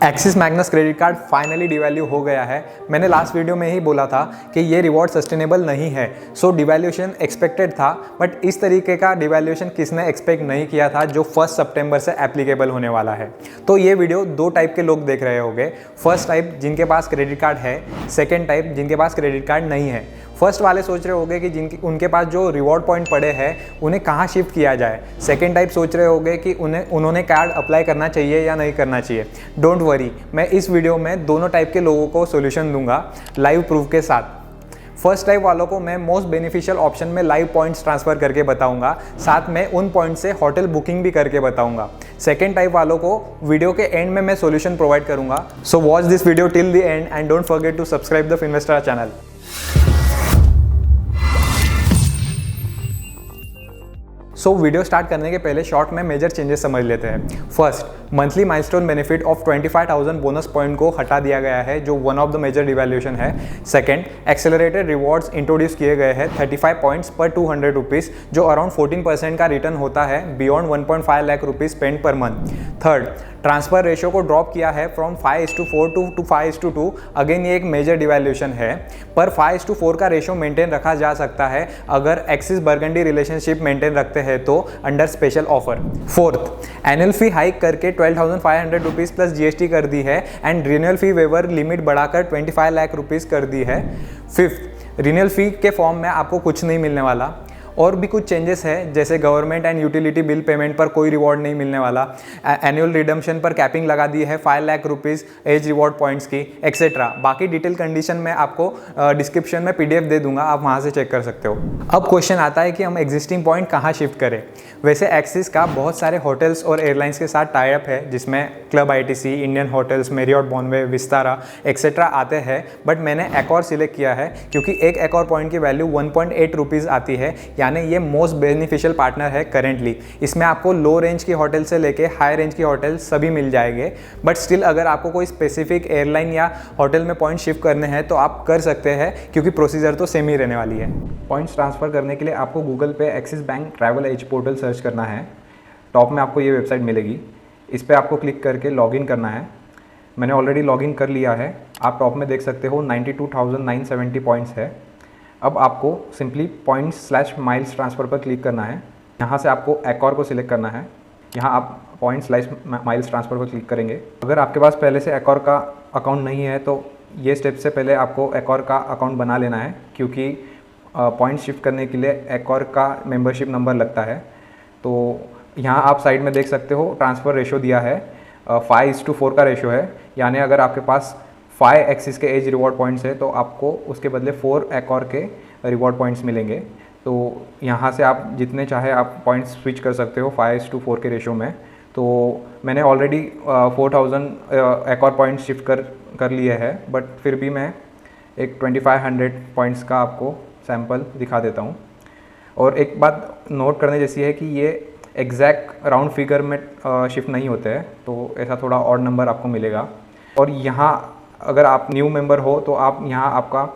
Axis Magnus credit card finally devalue हो गया है। मैंने लास्ट वीडियो में ही बोला था कि ये रिवॉर्ड सस्टेनेबल नहीं है। सो डिवैल्यूएशन एक्सपेक्टेड था, बट इस तरीके का डिवैल्यूएशन किसने एक्सपेक्ट नहीं किया था जो 1 सितंबर से एप्लीकेबल होने वाला है। तो ये वीडियो दो टाइप के लोग देख रहे होंगे। फर्स्ट टाइप जिनके पास क्रेडिट कार्ड है, सेकेंड टाइप जिनके पास क्रेडिट कार्ड नहीं है। फर्स्ट वाले सोच रहे होंगे कि उनके पास जो रिवॉर्ड पॉइंट पड़े हैं उन्हें कहाँ शिफ्ट किया जाए। सेकेंड टाइप सोच रहे होंगे कि उन्होंने कार्ड अप्लाई करना चाहिए या नहीं करना चाहिए। डोंट वरी, मैं इस वीडियो में दोनों टाइप के लोगों को सोल्यूशन दूंगा लाइव प्रूफ के साथ। फर्स्ट टाइप वालों को मैं मोस्ट बेनिफिशियल ऑप्शन में लाइव पॉइंट्स ट्रांसफर करके बताऊंगा, साथ में उन पॉइंट से होटल बुकिंग भी करके बताऊंगा। सेकेंड टाइप वालों को वीडियो के एंड में मैं सोल्यूशन प्रोवाइड करूंगा। So watch this video till the end and don't forget to subscribe the Finvestor channel. So video start करने के पहले शॉर्ट में मेजर चेंजेस समझ लेते हैं। First, monthly milestone benefit of 25,000 bonus point को हटा दिया गया है, जो one of the major devaluation है। सेकंड, एक्सेलरेटेड रिवॉर्ड्स इंट्रोड्यूस किए गए हैं 35 पॉइंट्स पर 200 रुपीज़, जो अराउंड 14% का रिटर्न होता है beyond 1.5 lakh rupees spend per month. Third, transfer ratio को ड्रॉप किया है फ्रॉम 5:4 टू 5:2। अगेन ये एक मेजर डिवैल्यूएशन है, पर 5:4 का रेशियो मेंटेन रखा जा सकता है अगर एक्सिस बर्गंडी रिलेशनशिप मेंटेन रखते हैं तो under special offer. Fourth, annual fee hike करके 12,500 रुपीज़ प्लस जीएसटी कर दी है and renewal fee waiver limit बढ़ाकर 25 लाख रुपीज़ कर दी है। फिफ्थ, रिन्यूअल फी के फॉर्म में आपको कुछ नहीं मिलने वाला। और भी कुछ चेंजेस है, जैसे government and utility bill payment पर कोई रिवॉर्ड नहीं मिलने वाला। एनुअल रिडम्पशन पर कैपिंग लगा दी है 5 lakh rupees as reward points की, एक्सेट्रा। बाकी डिटेल कंडीशन में आपको डिस्क्रिप्शन में पीडीएफ दे दूंगा, आप वहाँ से चेक कर सकते हो। अब क्वेश्चन आता है कि हम एग्जिस्टिंग पॉइंट कहाँ शिफ्ट करें। वैसे एक्सिस का बहुत सारे होटल्स और एयरलाइंस के साथ टाई अप है, जिसमें club ITC, Indian hotels, Marriott Bonvoy, Vistara etcetera आते हैं, बट मैंने एकॉर सिलेक्ट किया है क्योंकि एक एकॉर पॉइंट की वैल्यू 1.8 रुपीज़ आती है, यानी ये मोस्ट बेनिफिशियल पार्टनर है करेंटली। इसमें आपको लो रेंज की होटल से लेके हाई रेंज की होटल सभी मिल जाएंगे, बट स्टिल अगर आपको कोई स्पेसिफिक एयरलाइन या होटल में पॉइंट शिफ्ट करने हैं तो आप कर सकते हैं, क्योंकि प्रोसीजर तो सेम ही रहने वाली है। पॉइंट्स ट्रांसफ़र करने के लिए आपको गूगल पे Axis bank travel edge portal search करना है। टॉप में आपको ये वेबसाइट मिलेगी, इस पर आपको क्लिक करके लॉगिन करना है। मैंने ऑलरेडी लॉगिन कर लिया है। आप टॉप में देख सकते हो 92,970 पॉइंट्स है। अब आपको सिंपली पॉइंट्स/माइल्स ट्रांसफ़र पर क्लिक करना है। यहाँ से आपको एकॉर को सिलेक्ट करना है। यहाँ आप पॉइंट्स/माइल्स ट्रांसफ़र पर क्लिक करेंगे। अगर आपके पास पहले से एकॉर का अकाउंट नहीं है तो ये स्टेप से पहले आपको एकॉर का अकाउंट बना लेना है, क्योंकि पॉइंट शिफ्ट करने के लिए एकॉर का मेंबरशिप नंबर लगता है। तो यहाँ आप साइड में देख सकते हो ट्रांसफ़र रेशो दिया है, 5:4 का रेशो है, यानी अगर आपके पास 5 एक्सिस के एज रिवॉर्ड पॉइंट्स है तो आपको उसके बदले 4 एकॉर के रिवॉर्ड पॉइंट्स मिलेंगे। तो यहाँ से आप जितने चाहे आप पॉइंट्स स्विच कर सकते हो 5:4 के रेशो में। तो मैंने ऑलरेडी 4,000 एकॉर पॉइंट्स शिफ्ट कर लिए हैं, बट फिर भी मैं एक 2500 पॉइंट्स का आपको सैम्पल दिखा देता हूँ। और एक बात नोट करने जैसी है कि ये एग्जैक्ट राउंड फिगर में शिफ्ट नहीं होते हैं, तो ऐसा थोड़ा ऑड नंबर आपको मिलेगा। और यहाँ अगर आप न्यू मेंबर हो तो आप यहाँ आपका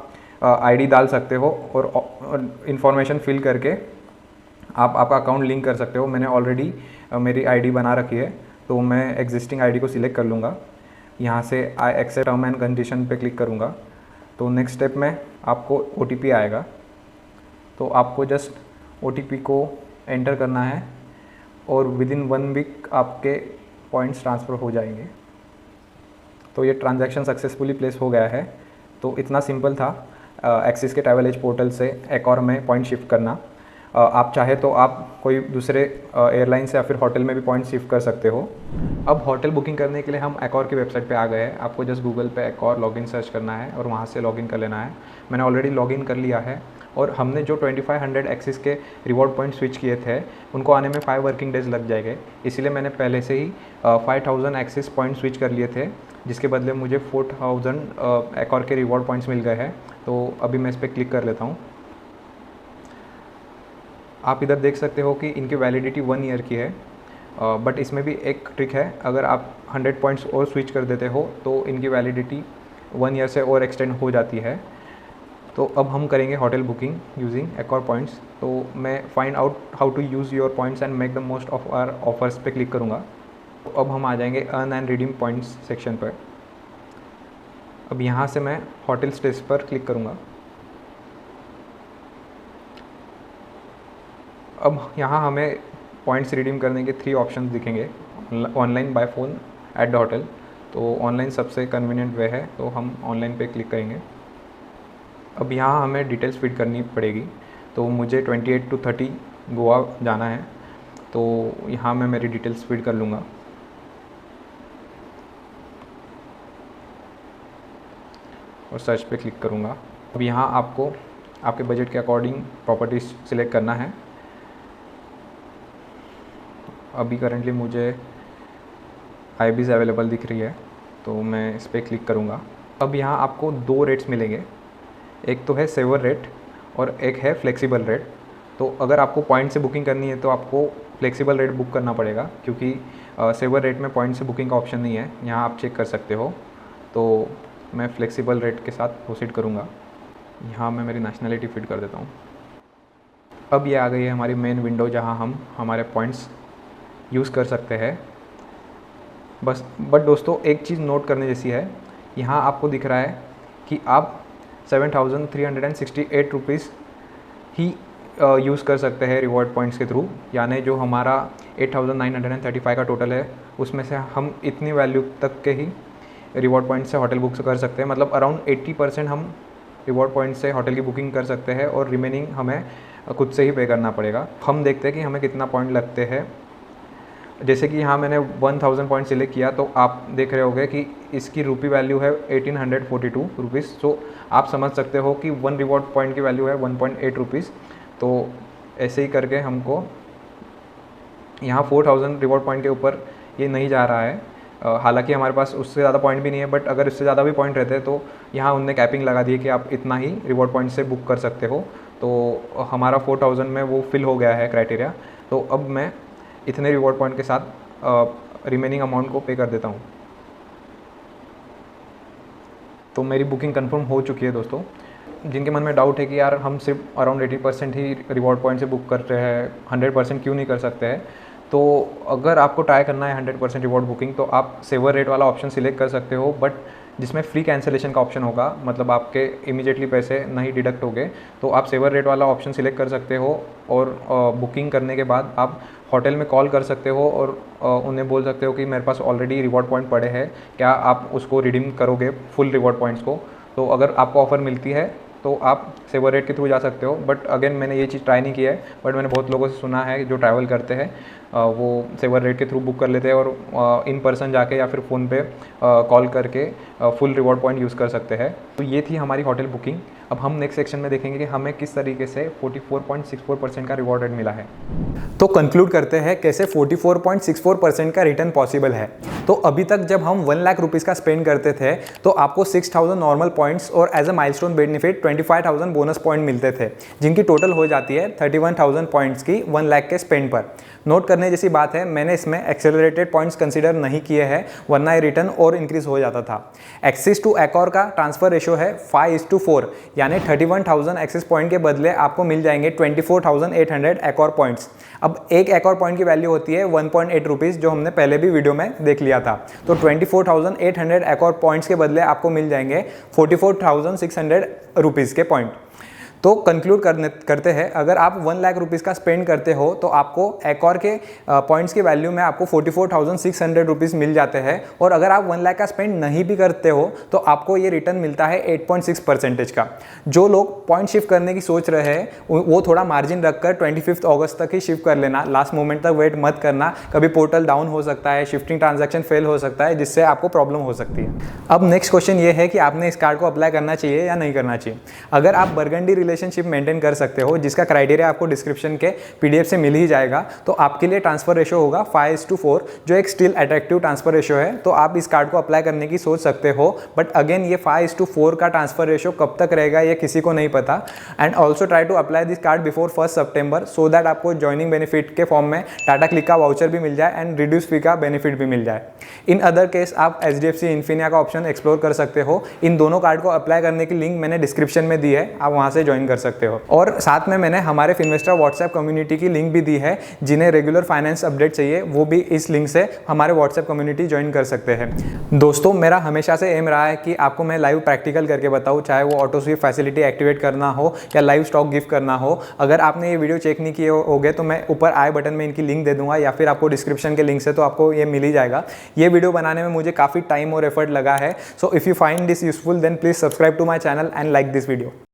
आईडी डाल सकते हो और इन्फॉर्मेशन फिल करके आप आपका अकाउंट लिंक कर सकते हो। मैंने ऑलरेडी मेरी आईडी बना रखी है, तो मैं एग्जिस्टिंग आईडी को सिलेक्ट कर लूँगा। यहाँ से I accept term and condition पे क्लिक करूँगा। तो नेक्स्ट स्टेप में आपको ओटीपी आएगा, तो आपको जस्ट ओटीपी को एंटर करना है और विदिन 1 वीक आपके पॉइंट्स ट्रांसफ़र हो जाएंगे। तो ये ट्रांजैक्शन सक्सेसफुली प्लेस हो गया है। तो इतना सिंपल था एक्सिस के ट्रैवल एज पोर्टल से एकॉर में पॉइंट शिफ्ट करना। आप चाहे तो आप कोई दूसरे एयरलाइन से या फिर होटल में भी पॉइंट शिफ्ट कर सकते हो। अब होटल बुकिंग करने के लिए हम एकॉर की वेबसाइट पे आ गए हैं। आपको जस्ट गूगल पे एकॉर लॉगिन सर्च करना है और वहाँ से लॉगिन कर लेना है। मैंने ऑलरेडी लॉगिन कर लिया है और हमने जो 2500 एक्सिस के रिवॉर्ड पॉइंट स्विच किए थे उनको आने में 5 वर्किंग डेज लग जाएंगे। इसीलिए मैंने पहले से ही 5000 एक्सिस पॉइंट स्विच कर लिए थे, जिसके बदले मुझे 4000 एकॉर के रिवॉर्ड पॉइंट्स मिल गए हैं। तो अभी मैं इस पर क्लिक कर लेता हूँ। आप इधर देख सकते हो कि इनकी वैलिडिटी 1 ईयर की है, बट इसमें भी एक ट्रिक है। अगर आप 100 पॉइंट्स और स्विच कर देते हो तो इनकी वैलिडिटी 1 ईयर से और एक्सटेंड हो जाती है। तो अब हम करेंगे hotel booking using Accor points. तो मैं find out how to use your points and make the most of our offers पे क्लिक करूँगा। अब हम आ जाएंगे earn and redeem points section पर। अब यहाँ से मैं होटल स्टेज पर क्लिक करूँगा। अब यहाँ हमें पॉइंट्स रिडीम करने के 3 ऑप्शंस दिखेंगे, online, by phone, at the hotel. तो ऑनलाइन सबसे कन्वीनियंट वे है, तो हम ऑनलाइन पे क्लिक करेंगे। अब यहाँ हमें डिटेल्स फिट करनी पड़ेगी। तो मुझे 28 to 30 गोवा जाना है, तो यहाँ मैं मेरी डिटेल्स फिट कर लूँगा। और सर्च पे क्लिक करूँगा। अब यहाँ आपको आपके बजट के अकॉर्डिंग प्रॉपर्टीज़ सिलेक्ट करना है। अभी करंटली मुझे IBs अवेलेबल दिख रही है, तो मैं इस पर क्लिक करूँगा। अब यहाँ आपको 2 रेट्स मिलेंगे, एक तो है सेवर रेट और एक है फ्लेक्सिबल रेट। तो अगर आपको पॉइंट से बुकिंग करनी है तो आपको फ्लेक्सिबल रेट बुक करना पड़ेगा, क्योंकि सेवर रेट में पॉइंट से बुकिंग का ऑप्शन नहीं है। यहाँ आप चेक कर सकते हो। तो मैं फ्लेक्सिबल रेट के साथ प्रोसीड करूँगा। यहाँ मैं मेरी नेशनलिटी फिट कर देता हूँ। अब ये आ गई है हमारी मेन विंडो, जहाँ हम हमारे पॉइंट्स यूज़ कर सकते हैं। बट दोस्तों एक चीज़ नोट करने जैसी है, यहाँ आपको दिख रहा है कि आप 7,368 रुपीज़ ही यूज़ कर सकते हैं रिवॉर्ड पॉइंट्स के थ्रू। यानी जो हमारा 8,935 का टोटल है, उसमें से हम इतनी वैल्यू तक के ही रिवॉर्ड पॉइंट से होटल बुक कर सकते हैं। मतलब अराउंड 80% हम रिवॉर्ड पॉइंट से होटल की बुकिंग कर सकते हैं, और रिमेनिंग हमें खुद से ही पे करना पड़ेगा। हम देखते हैं कि हमें कितना पॉइंट लगते हैं। जैसे कि यहाँ मैंने 1000 पॉइंट सिलेक्ट किया, तो आप देख रहे होंगे कि इसकी रुपी वैल्यू है 1842 रुपीज़। सो आप समझ सकते हो कि 1 रिवॉर्ड पॉइंट की वैल्यू है 1.8 रुपीज़। तो ऐसे ही करके हमको यहाँ 4000 रिवॉर्ड पॉइंट के ऊपर ये नहीं जा रहा है। हालांकि हमारे पास उससे ज़्यादा पॉइंट भी नहीं है, बट अगर इससे ज़्यादा भी पॉइंट रहते हैं तो यहाँ उनने कैपिंग लगा दी है कि आप इतना ही रिवॉर्ड पॉइंट से बुक कर सकते हो। तो हमारा 4000 में वो फिल हो गया है क्राइटेरिया। तो अब मैं इतने रिवॉर्ड पॉइंट के साथ रिमेनिंग अमाउंट को पे कर देता हूँ। तो मेरी बुकिंग कंफर्म हो चुकी है दोस्तों। जिनके मन में डाउट है कि यार हम सिर्फ अराउंड 80% ही रिवॉर्ड पॉइंट से बुक कर रहे हैं, 100% क्यों नहीं कर सकते हैं, तो अगर आपको ट्राई करना है 100% रिवॉर्ड बुकिंग, तो आप सेवर रेट वाला ऑप्शन सिलेक्ट कर सकते हो, बट जिसमें फ्री कैंसिलेशन का ऑप्शन होगा, मतलब आपके इमीडिएटली पैसे नहीं डिडक्ट होंगे। तो आप सेवर रेट वाला ऑप्शन सिलेक्ट कर सकते हो, और बुकिंग करने के बाद आप होटल में कॉल कर सकते हो और उन्हें बोल सकते हो कि मेरे पास ऑलरेडी रिवॉर्ड पॉइंट पड़े हैं, क्या आप उसको रिडीम करोगे फुल रिवॉर्ड पॉइंट्स को। तो अगर आपको ऑफ़र मिलती है तो आप सेवर रेट के थ्रू जा सकते हो। बट अगेन मैंने ये चीज़ ट्राई नहीं किया है, बट मैंने बहुत लोगों से सुना है जो ट्रैवल करते हैं वो सेवर रेट के थ्रू बुक कर लेते हैं, और इन पर्सन जाके या फिर फ़ोन पे कॉल करके फुल रिवॉर्ड पॉइंट यूज़ कर सकते हैं। तो ये थी हमारी होटल बुकिंग। अब हम नेक्स्ट सेक्शन में देखेंगे कि हमें किस तरीके से 44.64% का रिवॉर्ड रेट मिला है। तो कंक्लूड करते हैं कैसे 44.64% का रिटर्न पॉसिबल है। तो अभी तक जब हम 1 लाख रुपीज़ का स्पेंड करते थे तो आपको 6000 नॉर्मल पॉइंट्स और as a milestone benefit 25,000 bonus point मिलते थे, जिनकी टोटल हो जाती है 31,000 पॉइंट्स की 1 लाख के स्पेंड पर। नोट करने जैसी बात है, मैंने इसमें एक्सेलरेटेड पॉइंट्स कंसीडर नहीं किए हैं, वरना ये रिटर्न और इंक्रीज हो जाता था। एक्सिस टू एकॉर का ट्रांसफर रेशो है 5:4, यानी 31,000 एक्सिस पॉइंट के बदले आपको मिल जाएंगे 24,800 एकॉर पॉइंट्स। अब एक एकॉर पॉइंट की वैल्यू होती है 1.8 रुपीज़, जो हमने पहले भी वीडियो में देख लिया था। तो 24,800 एकॉर पॉइंट्स के बदले आपको मिल जाएंगे 44,600 रुपीज़ के पॉइंट। तो कंक्लूड करते हैं, अगर आप 1 लाख रुपीज़ का स्पेंड करते हो तो आपको एकॉर के पॉइंट्स की वैल्यू में आपको 44,600 रुपीज़ मिल जाते हैं। और अगर आप 1 लाख का स्पेंड नहीं भी करते हो तो आपको ये रिटर्न मिलता है 8.6% का। जो लोग पॉइंट शिफ्ट करने की सोच रहे हैं वो थोड़ा मार्जिन रखकर 25 अगस्त तक ही शिफ्ट कर लेना, लास्ट मोमेंट तक वेट मत करना। कभी पोर्टल डाउन हो सकता है, शिफ्टिंग ट्रांजैक्शन फेल हो सकता है, जिससे आपको प्रॉब्लम हो सकती है। अब नेक्स्ट क्वेश्चन ये है कि आपने इस कार्ड को अप्लाई करना चाहिए या नहीं करना चाहिए। अगर आप बर्गंडी रिलेशनशिप मेंटेन कर सकते हो, जिसका क्राइटेरिया आपको डिस्क्रिप्शन के PDF से मिल ही जाएगा, तो आपके लिए ट्रांसफर रेशो होगा 5:4, जो एक स्टिल अट्रैक्टिव ट्रांसफर रेशो है। तो आप इस कार्ड को अप्लाई करने की सोच सकते हो, बट अगेन ये 5:4 का ट्रांसफर रेशो कब तक रहेगा ये किसी को नहीं पता। And also try to apply this card before 1 सितंबर, सो दैट आपको ज्वाइनिंग बेनिफिट के फॉर्म में टाटा क्लिक का वाउचर भी मिल जाए एंड रिड्यूस फी का बेनिफिट भी मिल जाए। इन अदर केस आप HDFC इन्फिनिया का ऑप्शन एक्सप्लोर कर सकते हो। इन दोनों कार्ड को अप्लाई करने की लिंक मैंने डिस्क्रिप्शन में दी है, आप वहाँ से ज्वाइनिंग ज्वाइन कर सकते हो। और साथ में मैंने हमारे फिनवेस्टर व्हाट्सएप कम्युनिटी की लिंक भी दी है, जिन्हें रेगुलर फाइनेंस अपडेट चाहिए वो भी इस लिंक से हमारे व्हाट्सएप कम्युनिटी ज्वाइन कर सकते हैं। दोस्तों, मेरा हमेशा से एम रहा है कि आपको मैं लाइव प्रैक्टिकल करके बताऊँ, चाहे वो ऑटो स्वीप फैसिलिटी एक्टिवेट करना हो या लाइव स्टॉक गिफ्ट करना हो। अगर आपने ये वीडियो चेक नहीं किए होगे तो मैं ऊपर आई बटन में इनकी लिंक दे दूंगा, या फिर आपको डिस्क्रिप्शन के लिंक से तो आपको ये मिल ही जाएगा। ये वीडियो बनाने में मुझे काफ़ी टाइम और एफर्ट लगा है। So if you find this useful then please subscribe to my channel and like this video.